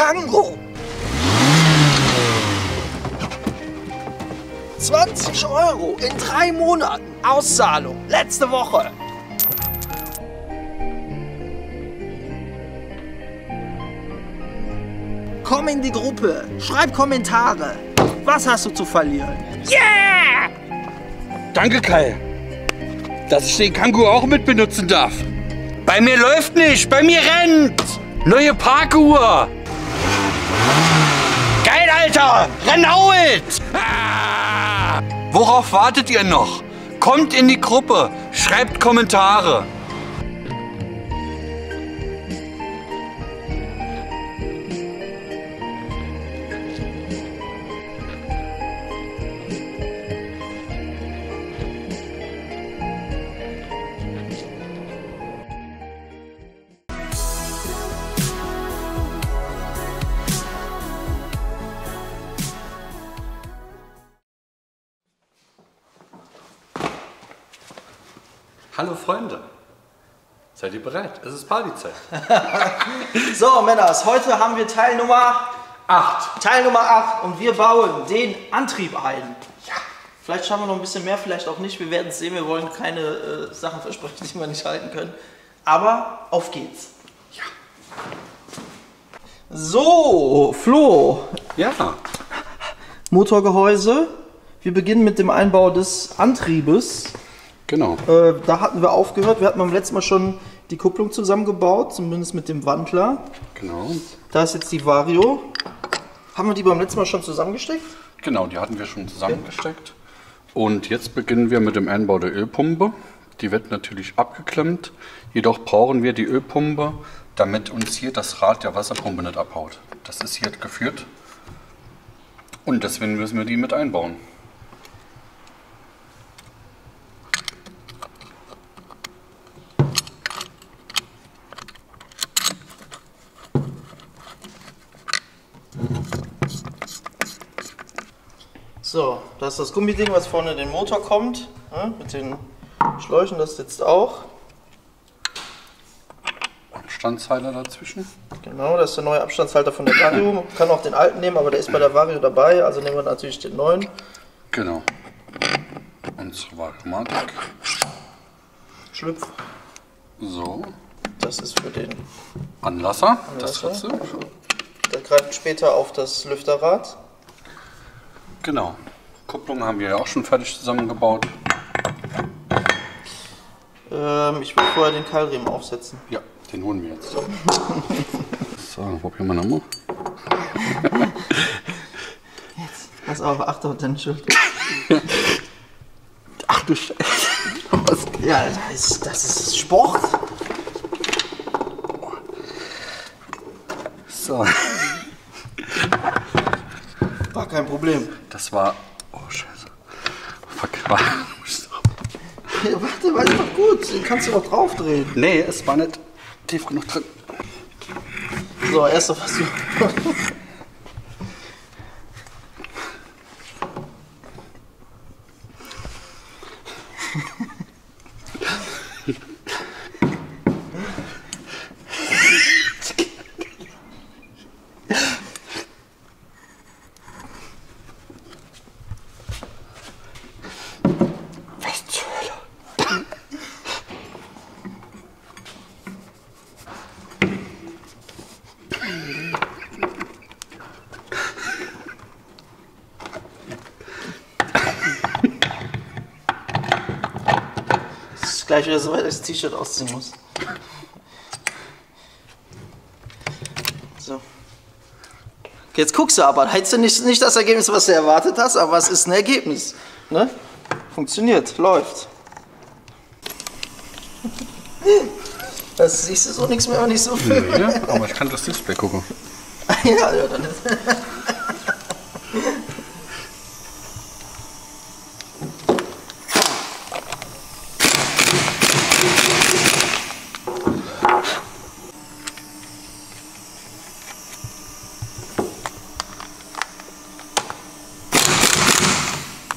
Kangoo. 20 € in 3 Monaten. Auszahlung. Letzte Woche. Komm in die Gruppe. Schreib Kommentare. Was hast du zu verlieren? Yeah! Danke, Kai, dass ich den Kangoo auch mit benutzen darf. Bei mir läuft nicht, bei mir rennt. Neue Parkuhr. Geil, Alter. Renault. Ah! Worauf wartet ihr noch? Kommt in die Gruppe, schreibt Kommentare. Hallo Freunde, seid ihr bereit? Es ist Partyzeit. So, Männers, heute haben wir Teil Nummer 8. Teil Nummer 8 und wir bauen den Antrieb ein. Ja. Vielleicht schaffen wir noch ein bisschen mehr, vielleicht auch nicht. Wir werden es sehen. Wir wollen keine Sachen versprechen, die wir nicht halten können. Aber auf geht's. Ja. So, Flo. Ja. Motorgehäuse. Wir beginnen mit dem Einbau des Antriebes. Genau. Da hatten wir aufgehört. Wir hatten beim letzten Mal schon die Kupplung zusammengebaut, zumindest mit dem Wandler. Genau. Da ist jetzt die Vario. Haben wir die beim letzten Mal schon zusammengesteckt? Genau, die hatten wir schon zusammengesteckt. Und jetzt beginnen wir mit dem Einbau der Ölpumpe. Die wird natürlich abgeklemmt. Jedoch brauchen wir die Ölpumpe, damit uns hier das Rad der Wasserpumpe nicht abhaut. Das ist hier geführt. Und deswegen müssen wir die mit einbauen. So, das ist das Gummiding, was vorne in den Motor kommt, ne, mit den Schläuchen, das sitzt auch. Abstandshalter dazwischen. Genau, das ist der neue Abstandshalter von der Vario. Man kann auch den alten nehmen, aber der ist bei der Vario dabei, also nehmen wir natürlich den neuen. Genau. Unsere Vario-Matik. Schlüpf. So. Das ist für den Anlasser. Das Anlasser. Ritze. Der greift später auf das Lüfterrad. Genau. Kupplung haben wir ja auch schon fertig zusammengebaut. Ich will vorher den Keilriemen aufsetzen. Ja, den holen wir jetzt. So, probieren wir nochmal. Jetzt, pass auf, achte auf deine Schulter. Ach du Scheiße. Ja, das ist Sport. So. War kein Problem. Das war... Oh, Scheiße. Fuck. Ja, warte, war doch gut. Den kannst du auch draufdrehen. Nee, es war nicht tief genug drin. So, erster Versuch. Gleich wieder so weit, dass ich das T-Shirt ausziehen muss. So. Okay, jetzt guckst du aber. Hättest du nicht das Ergebnis, was du erwartet hast, aber es ist ein Ergebnis. Ne? Funktioniert, läuft. Das siehst du so nichts mehr, nicht so viel. Nee, aber ich kann das Display gucken. Ja, dann ist.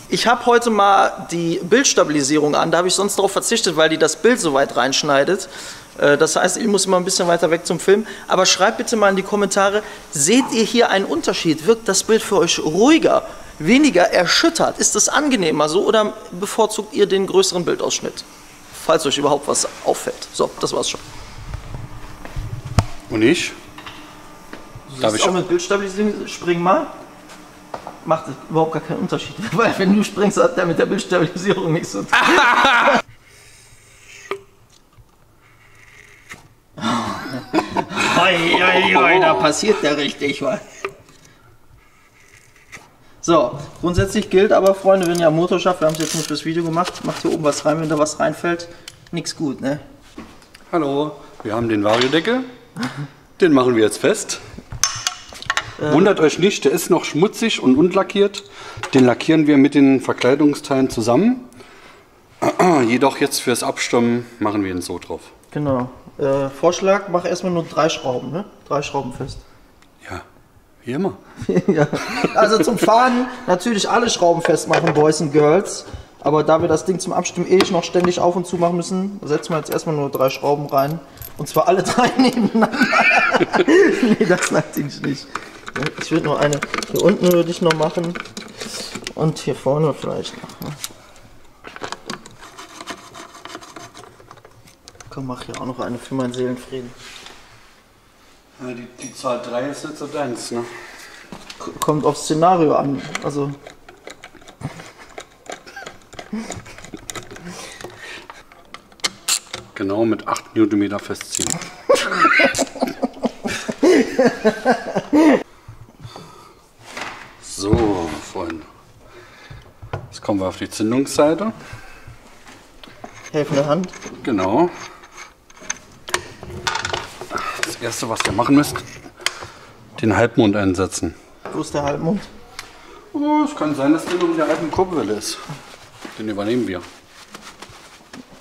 Ich habe heute mal die Bildstabilisierung an, da habe ich sonst darauf verzichtet, weil die das Bild so weit reinschneidet. Das heißt, ich muss immer ein bisschen weiter weg zum Film. Aber schreibt bitte mal in die Kommentare, seht ihr hier einen Unterschied? Wirkt das Bild für euch ruhiger, weniger erschüttert? Ist es angenehmer so oder bevorzugt ihr den größeren Bildausschnitt? Falls euch überhaupt was auffällt. So, das war's schon. Und ich? Darf ich auch mit Bildstabilisierung springen mal? Macht überhaupt gar keinen Unterschied. Weil wenn du springst, hat der mit der Bildstabilisierung nichts zu tun. Da passiert ja richtig was. So, grundsätzlich gilt aber, Freunde, wenn ihr am Motor schafft, wir haben es jetzt nicht fürs Video gemacht, macht hier oben was rein, wenn da was reinfällt, nichts gut, ne? Hallo, wir haben den Variodeckel, den machen wir jetzt fest. Wundert euch nicht, der ist noch schmutzig und unlackiert, den lackieren wir mit den Verkleidungsteilen zusammen. Jedoch jetzt fürs Abstimmen machen wir ihn so drauf. Genau. Vorschlag, mach erstmal nur 3 Schrauben, ne? 3 Schrauben fest. Ja, wie immer. Ja. Also zum Fahren natürlich alle Schrauben festmachen, Boys and Girls. Aber da wir das Ding zum Abstimmen noch ständig auf und zu machen müssen, setzen wir jetzt erstmal nur 3 Schrauben rein. Und zwar alle 3 nebeneinander. Nee, das natürlich nicht. Ich würde noch eine hier unten würde ich noch machen. Und hier vorne vielleicht noch. Ne? Komm, mach hier auch noch eine für meinen Seelenfrieden. Ja, die Zahl 3 ist jetzt deins, ne? Kommt aufs Szenario an. Also. Genau mit 8 Newtonmeter festziehen. So, Freunde. Jetzt kommen wir auf die Zündungsseite. Helfende Hand. Genau. Das erste, was ihr machen müsst, den Halbmond einsetzen. Wo ist der Halbmond? Oh, es kann sein, dass der noch in der alten Kurbelwelle ist. Den übernehmen wir.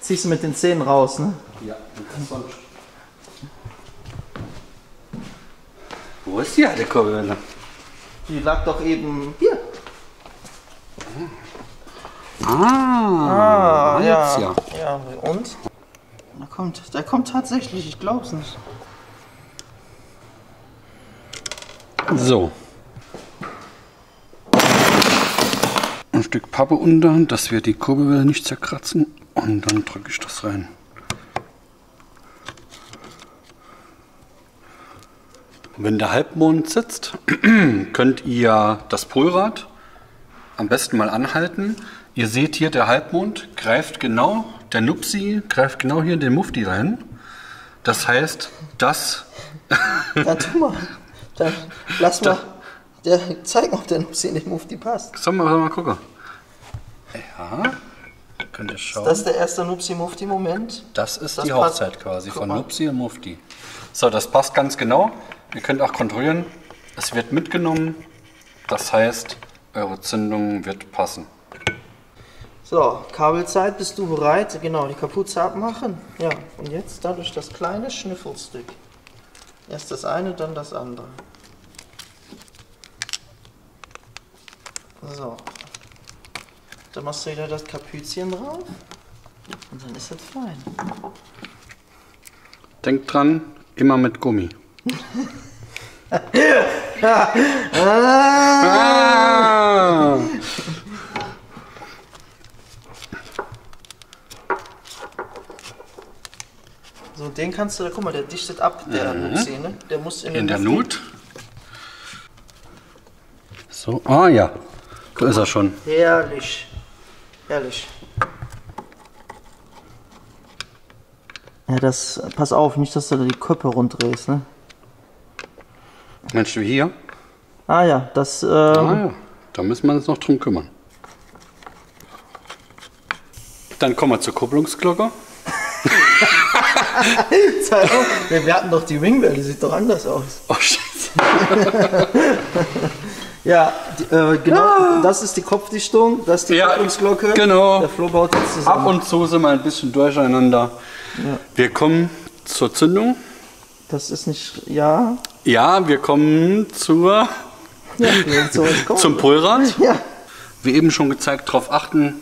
Ziehst du mit den Zähnen raus, ne? Ja, sonst. Wo ist die alte Kurbelwelle? Die lag doch eben hier. Jetzt ja. Ja, und? Der kommt tatsächlich, ich glaub's nicht. So. Ein Stück Pappe unter, dass wir die Kurbelwelle nicht zerkratzen. Und dann drücke ich das rein. Wenn der Halbmond sitzt, könnt ihr das Polrad am besten mal anhalten. Ihr seht hier, der Halbmond greift genau, der Nupsi greift genau hier in den Mufti rein. Das heißt, dass... Dann tu mal. Dann lass mal zeigen, ob der Nupsi in den Mufti passt. Sollen wir mal gucken? Ja, könnt ihr schauen. Ist das der erste Nupsi-Mufti-Moment? Das ist die Hochzeit quasi von Nupsi und Mufti. So, das passt ganz genau. Ihr könnt auch kontrollieren, es wird mitgenommen. Das heißt, eure Zündung wird passen. So, Kabelzeit, bist du bereit? Genau, die Kapuze abmachen. Ja, und jetzt dadurch das kleine Schnüffelstück. Erst das eine, dann das andere. So. Dann machst du wieder das Kapüzchen drauf. Und dann ist das fein. Denkt dran, immer mit Gummi. So, den kannst du, guck mal, der dichtet ab, der Nupsi, ne? Der muss in der Nut. So, ja, da ist er schon. Herrlich, herrlich. Ja, pass auf, nicht, dass du da die Köpfe rund drehst, ne? Meinst du hier? Ah ja, das... ja, da müssen wir uns noch drum kümmern. Dann kommen wir zur Kupplungsglocke. Wir hatten doch die Ringbell, die sieht doch anders aus. Oh, Scheiße. Ja, genau, das ist die Kopfdichtung, das ist die Kupplungsglocke. Genau. Der Flo baut jetzt zusammen. Ab und zu sind wir ein bisschen durcheinander. Ja. Wir kommen zur Zündung. Das ist nicht, ja. Ja, wir kommen zum Polrad. Ja. Wie eben schon gezeigt, darauf achten,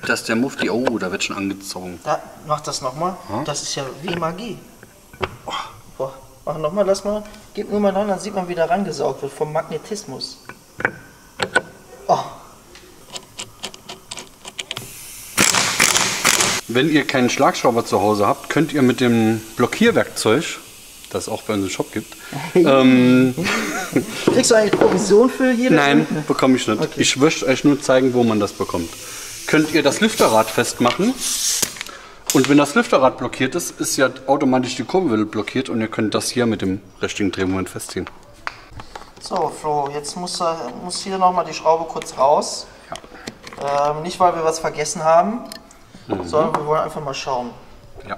Das ist der Mufti. Oh, da wird schon angezogen. Da, mach das nochmal. Das ist ja wie Magie. Boah, mach nochmal, lass mal. Gib nur mal dran, dann sieht man, wie da rangesaugt wird vom Magnetismus. Oh. Wenn ihr keinen Schlagschrauber zu Hause habt, könnt ihr mit dem Blockierwerkzeug, das es auch bei uns im Shop gibt. Kriegst du eigentlich Provision für jedes? Nein, bekomme ich nicht. Okay. Ich möchte euch nur zeigen, wo man das bekommt. Könnt ihr das Lüfterrad festmachen. Und wenn das Lüfterrad blockiert ist, ist ja automatisch die Kurbel blockiert und ihr könnt das hier mit dem richtigen Drehmoment festziehen. So, Flo, jetzt muss hier nochmal die Schraube kurz raus. Ja. Nicht, weil wir was vergessen haben, sondern wir wollen einfach mal schauen. Ja.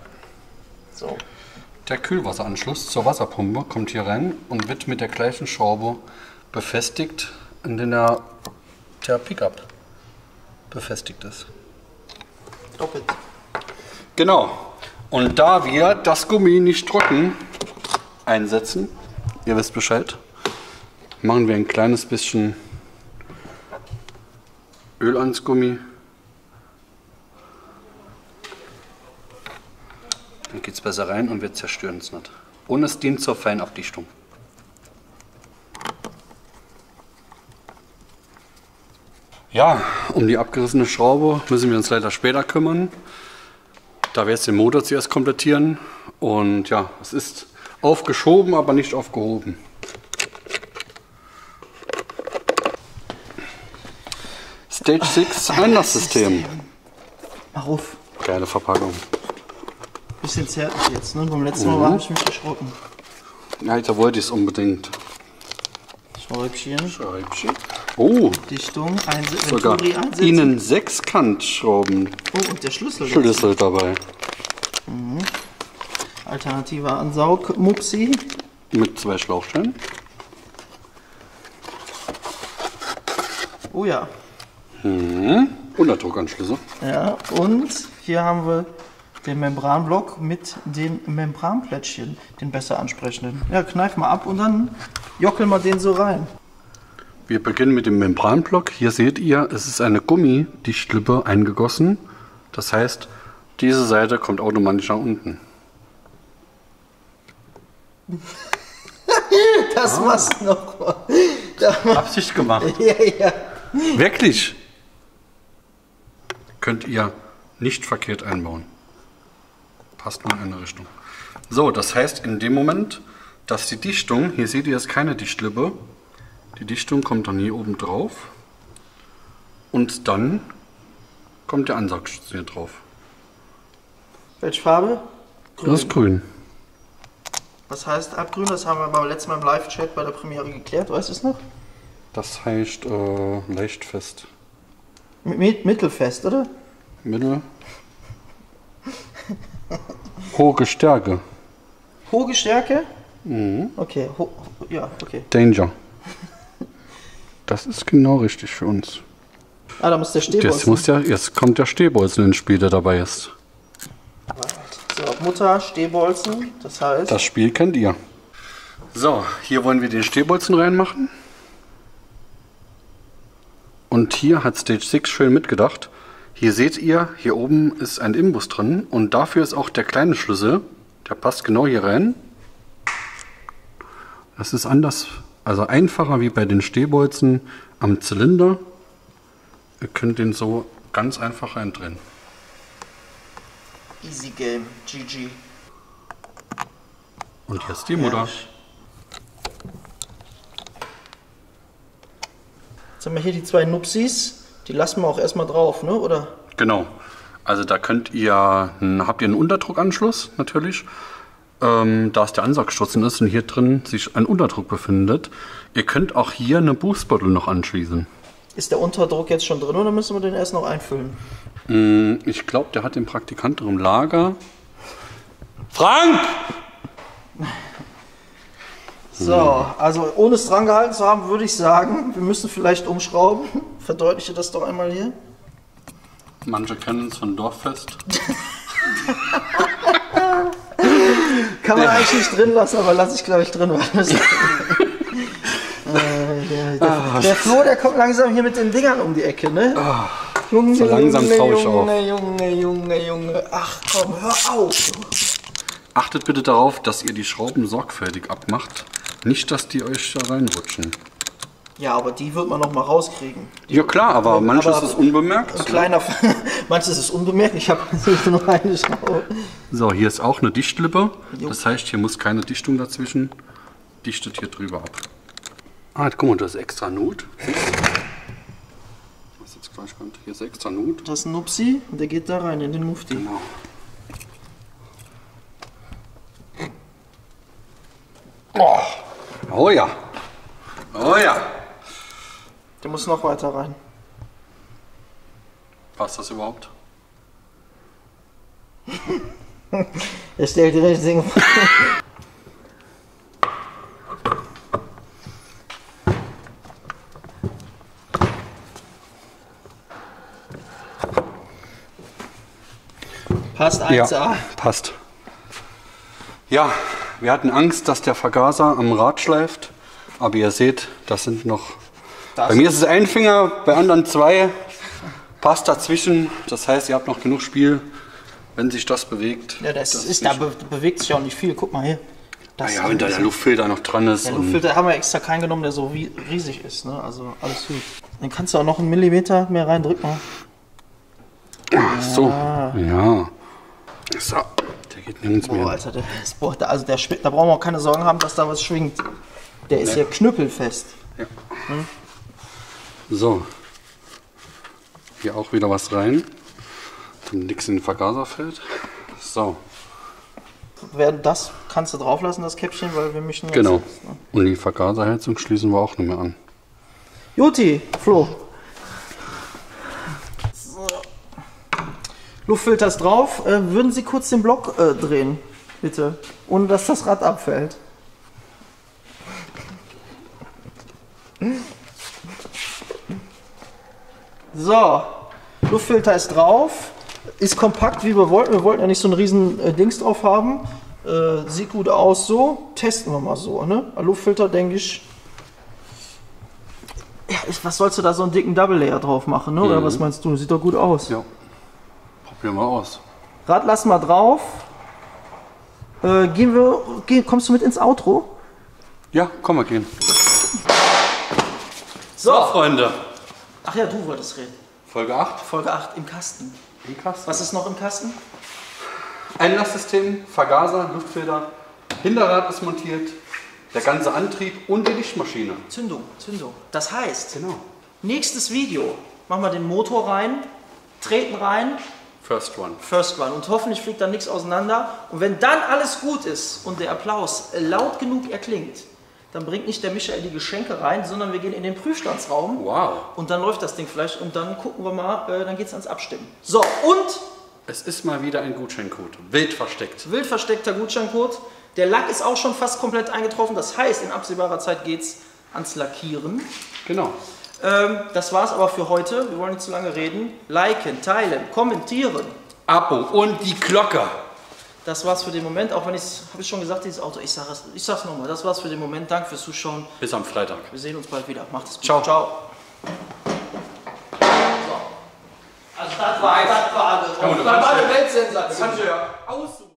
So. Der Kühlwasseranschluss zur Wasserpumpe kommt hier rein und wird mit der gleichen Schraube befestigt, in der der Pickup befestigt ist. Doppelt. Genau. Und da wir das Gummi nicht trocken einsetzen, ihr wisst Bescheid, machen wir ein kleines bisschen Öl ans Gummi. Dann geht es besser rein und wir zerstören es nicht. Und es dient zur Feinabdichtung. Ja, um die abgerissene Schraube müssen wir uns leider später kümmern. Da wir jetzt den Motor zuerst komplettieren. Und ja, es ist aufgeschoben, aber nicht aufgehoben. Stage 6 Einlasssystem. Mach auf. Geile Verpackung. Bisschen zärtlich jetzt, ne? Beim letzten Mal habe ich mich erschrocken. Ja, da wollte ich es unbedingt. Schräubchen. Schräubchen. Oh, Dichtung, sogar innen 6 Kantschrauben. Oh, und der Schlüssel. Schlüssel dabei. Alternativer Ansaugmupsi. Mit 2 Schlauchstellen. Oh ja. Unterdruckanschlüsse. Ja, und hier haben wir den Membranblock mit den Membranplättchen, den besser ansprechenden. Ja, kneif mal ab und dann jockeln wir den so rein. Wir beginnen mit dem Membranblock. Hier seht ihr, es ist eine Gummidichtlippe eingegossen. Das heißt, diese Seite kommt automatisch nach unten. Das machst du noch mal. Absicht gemacht. Ja, ja. Wirklich. Könnt ihr nicht verkehrt einbauen. Passt nur in eine Richtung. So, das heißt in dem Moment, dass die Dichtung, hier seht ihr, ist keine Dichtlippe. Die Dichtung kommt dann hier oben drauf. Und dann kommt der Ansaugschutz hier drauf. Welche Farbe? Grün. Das ist grün. Was heißt abgrün? Das haben wir beim letzten Mal im Live-Chat bei der Premiere geklärt. Weißt du es noch? Das heißt leicht fest. Mittelfest, oder? Mittel. Hohe Stärke. Hohe Stärke? Mhm. Okay, ja, okay. Danger. Das ist genau richtig für uns. Ah, da muss der Stehbolzen. Jetzt kommt der Stehbolzen ins Spiel, der dabei ist. So, Mutter, Stehbolzen, das heißt... Das Spiel kennt ihr. So, hier wollen wir den Stehbolzen reinmachen. Und hier hat Stage 6 schön mitgedacht. Hier seht ihr, hier oben ist ein Imbus drin und dafür ist auch der kleine Schlüssel, der passt genau hier rein. Das ist anders, also einfacher wie bei den Stehbolzen am Zylinder. Ihr könnt den so ganz einfach reindrehen. Easy Game, GG. Und jetzt die Mutter. Jetzt haben wir hier die 2 Nupsis, die lassen wir auch erstmal drauf, ne? Oder? Genau. Also da habt ihr einen Unterdruckanschluss natürlich. Da es der Ansaugstutzen ist und hier drin sich ein Unterdruck befindet. Ihr könnt auch hier eine Boostbottle noch anschließen. Ist der Unterdruck jetzt schon drin oder müssen wir den erst noch einfüllen? Ich glaube, der hat den Praktikanten im Lager. Frank! So, also ohne es dran gehalten zu haben, würde ich sagen, wir müssen vielleicht umschrauben. Verdeutliche das doch einmal hier. Manche kennen es von Dorffest. Kann man eigentlich nicht drin lassen, aber lasse ich glaube ich drin. Der Flo, der kommt langsam hier mit den Dingern um die Ecke, ne? Junge, so langsam traue ich auf. Junge. Ach komm, hör auf. Achtet bitte darauf, dass ihr die Schrauben sorgfältig abmacht. Nicht, dass die euch da reinrutschen. Ja, aber die wird man noch mal rauskriegen. Ja klar, aber manches ist unbemerkt. Ein kleiner, manches ist unbemerkt. Ich habe nur eine Schraube. So, hier ist auch eine Dichtlippe. Jo. Das heißt, hier muss keine Dichtung dazwischen. Dichtet hier drüber ab. Ah, guck mal, das ist extra Nut. Was jetzt gleich kommt. Hier ist extra Nut. Das ist ein Nupsi und der geht da rein in den Mufti. Genau. Oh ja. Oh ja. Der muss noch weiter rein. Passt das überhaupt? Er stellt die richtigen Fragen. Passt 1A. Ja, passt. Ja, wir hatten Angst, dass der Vergaser am Rad schleift. Aber ihr seht, das sind noch... Bei mir ist es ein Finger, bei anderen 2. Passt dazwischen. Das heißt, ihr habt noch genug Spiel, wenn sich das bewegt. Ja, da bewegt sich auch nicht viel. Guck mal hier. Naja, wenn da der Luftfilter noch dran ist. Der Luftfilter haben wir extra keinen genommen, der so riesig ist. Ne? Also alles gut. Dann kannst du auch noch 1 Millimeter mehr reindrücken. Ach so, ja. So, der geht nirgends mehr. Boah, Alter, da brauchen wir auch keine Sorgen haben, dass da was schwingt. Der ist ja knüppelfest. Ja. So. Hier auch wieder was rein. Damit nichts in den Vergaser fällt. So. Das kannst du drauf lassen, das Käppchen, weil wir mischen jetzt. Genau. Jetzt, ne? Und die Vergaserheizung schließen wir auch nicht mehr an. Juti, Flo. So. Luftfilter ist drauf. Würden Sie kurz den Block drehen, bitte? Ohne dass das Rad abfällt. So, Luftfilter ist drauf, ist kompakt, wie wir wollten. Wir wollten ja nicht so ein riesen Dings drauf haben. Sieht gut aus so. Testen wir mal so. Ne? Luftfilter, denke ich. Ja, was sollst du da so einen dicken Double Layer drauf machen? Ne? Oder was meinst du? Sieht doch gut aus. Ja. Probieren wir aus. Rad lassen wir drauf. Kommst du mit ins Outro? Ja, komm, wir gehen. So, Freunde. Ach ja, du wolltest reden. Folge 8. Folge 8 im Kasten. Im Kasten. Was ist noch im Kasten? Einlasssystem, Vergaser, Luftfilter, Hinterrad ist montiert, der ganze Antrieb und die Lichtmaschine. Zündung. Das heißt, Genau. nächstes Video machen wir den Motor rein, treten rein, First One. Und hoffentlich fliegt dann nichts auseinander. Und wenn dann alles gut ist und der Applaus laut genug erklingt, dann bringt nicht der Michael die Geschenke rein, sondern wir gehen in den Prüfstandsraum. Wow. Und dann läuft das Ding vielleicht und dann gucken wir mal, dann geht es ans Abstimmen. So, und Es ist mal wieder ein Gutscheincode. Wild versteckt. wild versteckter Gutscheincode. Der Lack ist auch schon fast komplett eingetroffen. Das heißt, in absehbarer Zeit geht es ans Lackieren. Genau. Das war's aber für heute. Wir wollen nicht zu lange reden. Liken, teilen, kommentieren. Abo und die Glocke. Das war's für den Moment. Auch wenn habe ich schon gesagt, dieses Auto. Ich sag's nochmal. Das war's für den Moment. Danke fürs Zuschauen. Bis am Freitag. Wir sehen uns bald wieder. Macht es gut. Ciao. Ciao. Also das war eine Weltsensation. Kannst du ja aussuchen.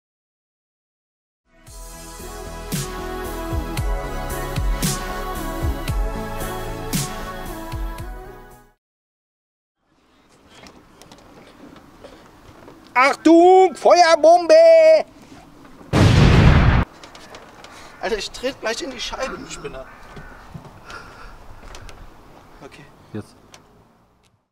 Achtung, Feuerbombe! Alter, ich trete gleich in die Scheibe, du Spinner. Okay. Jetzt.